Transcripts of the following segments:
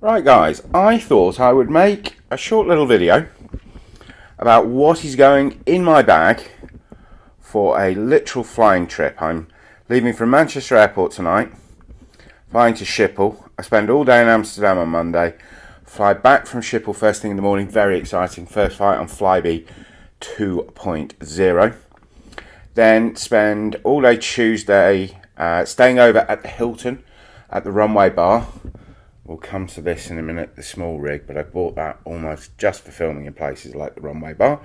Right guys, I thought I would make a short little video about what is going in my bag for a literal flying trip. I'm leaving from Manchester Airport tonight, flying to Schipol. I spend all day in Amsterdam on Monday, fly back from Schipol first thing in the morning, very exciting, first flight on Flybe 2.0. Then spend all day Tuesday staying over at the Hilton at the runway bar. We'll come to this in a minute, the small rig, but I bought that almost just for filming in places like the runway bar.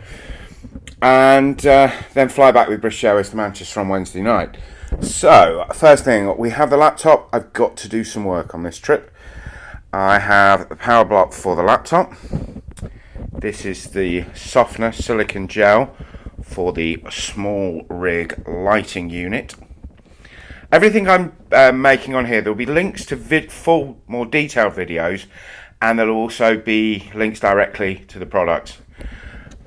And then fly back with British Airways to Manchester on Wednesday night. So, first thing, we have the laptop. I've got to do some work on this trip. I have the power block for the laptop. This is the softener silicon gel for the small rig lighting unit. Everything I'm making on here, there'll be links to full, more detailed videos, and there'll also be links directly to the products.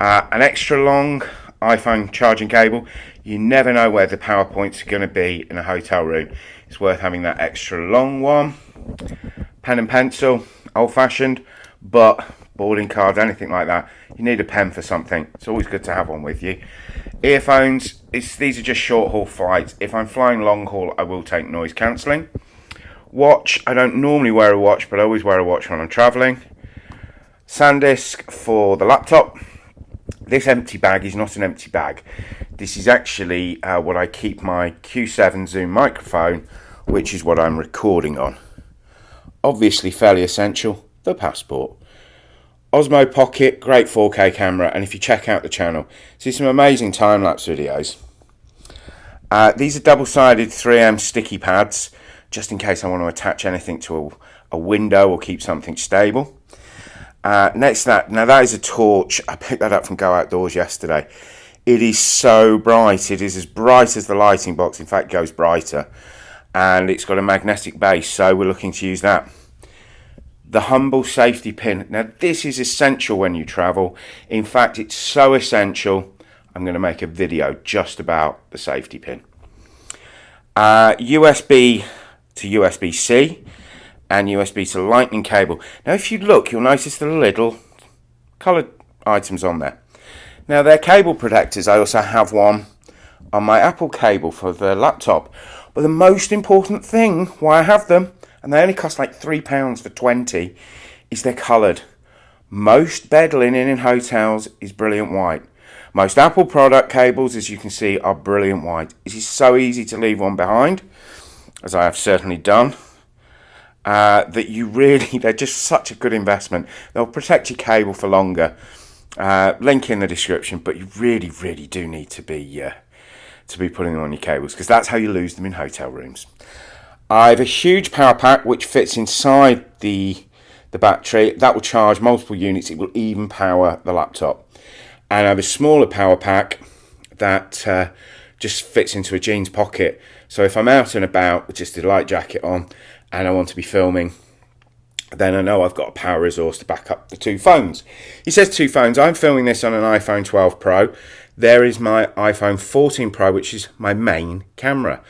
An extra long iPhone charging cable. You never know where the power points are going to be in a hotel room. It's worth having that extra long one. Pen and pencil, old-fashioned, but boarding cards, anything like that. You need a pen for something. It's always good to have one with you. Earphones, these are just short haul flights. If I'm flying long haul, I will take noise cancelling. Watch, I don't normally wear a watch, but I always wear a watch when I'm travelling. SanDisk for the laptop. This empty bag is not an empty bag. This is actually what I keep my Q7 Zoom microphone, which is what I'm recording on. Obviously fairly essential, the passport. Osmo Pocket, great 4K camera, and if you check out the channel, see some amazing time-lapse videos. These are double-sided 3M sticky pads, just in case I want to attach anything to a window or keep something stable. Next to that, now that is a torch. I picked that up from Go Outdoors yesterday. It is so bright. It is as bright as the lighting box. In fact, it goes brighter. And it's got a magnetic base, so we're looking to use that. The humble safety pin. Now this is essential when you travel. In fact, it's so essential, I'm going to make a video just about the safety pin. USB to USB-C and USB to lightning cable. Now if you look, you'll notice the little coloured items on there. Now they're cable protectors. I also have one on my Apple cable for the laptop. But the most important thing why I have them, and they only cost like £3 for 20, is they're coloured. Most bed linen in hotels is brilliant white. Most Apple product cables, as you can see, are brilliant white. It is so easy to leave one behind, as I have certainly done, that they're just such a good investment. They'll protect your cable for longer. Link in the description, but you really, really do need to be putting them on your cables, because that's how you lose them in hotel rooms. I have a huge power pack which fits inside the battery. That will charge multiple units. It will even power the laptop. And I have a smaller power pack that just fits into a jeans pocket. So if I'm out and about with just a light jacket on and I want to be filming, then I know I've got a power resource to back up the two phones. He says two phones. I'm filming this on an iPhone 12 Pro. There is my iPhone 14 Pro, which is my main camera.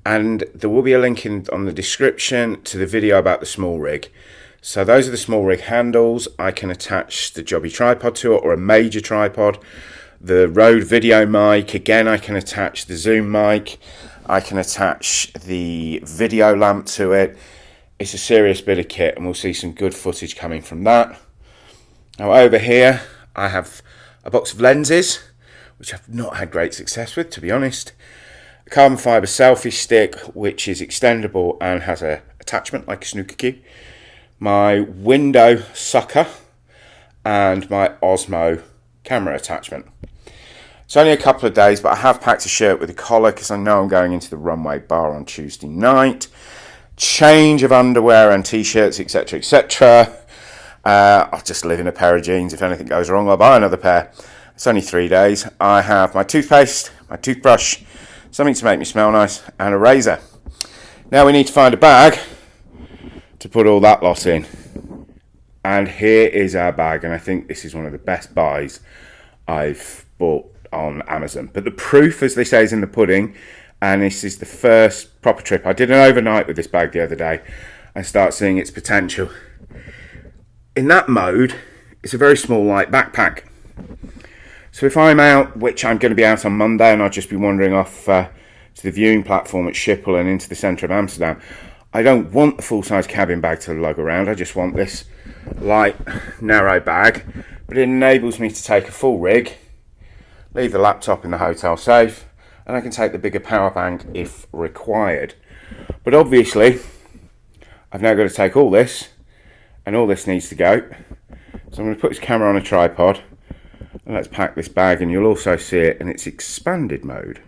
And there will be a link on the description to the video about the small rig. So those are the small rig handles. I can attach the jobby tripod to it, or a major tripod. The Rode video mic, again I can attach the Zoom mic. I can attach the video lamp to it. It's a serious bit of kit, and we'll see some good footage coming from that. Now over here I have a box of lenses, which I've not had great success with, to be honest. A carbon fibre selfie stick, which is extendable and has an attachment like a snooker cue. My window sucker and my Osmo camera attachment. It's only a couple of days, but I have packed a shirt with a collar because I know I'm going into the runway bar on Tuesday night. Change of underwear and t-shirts, etc, etc. I'll just live in a pair of jeans. If anything goes wrong, I'll buy another pair. It's only 3 days. I have my toothpaste, my toothbrush, something to make me smell nice, and a razor. Now we need to find a bag to put all that lot in. And here is our bag, and I think this is one of the best buys I've bought on Amazon. But the proof, as they say, is in the pudding, and this is the first proper trip. I did an overnight with this bag the other day and start seeing its potential. in that mode, it's a very small light backpack. So if I'm out, which I'm going to be out on Monday, and I'll just be wandering off to the viewing platform at Schipol and into the centre of Amsterdam, I don't want the full-size cabin bag to lug around. I just want this light, narrow bag. But it enables me to take a full rig, leave the laptop in the hotel safe, and I can take the bigger power bank if required. But obviously, I've now got to take all this, and all this needs to go. So I'm going to put this camera on a tripod, and let's pack this bag, and you'll also see it in its expanded mode.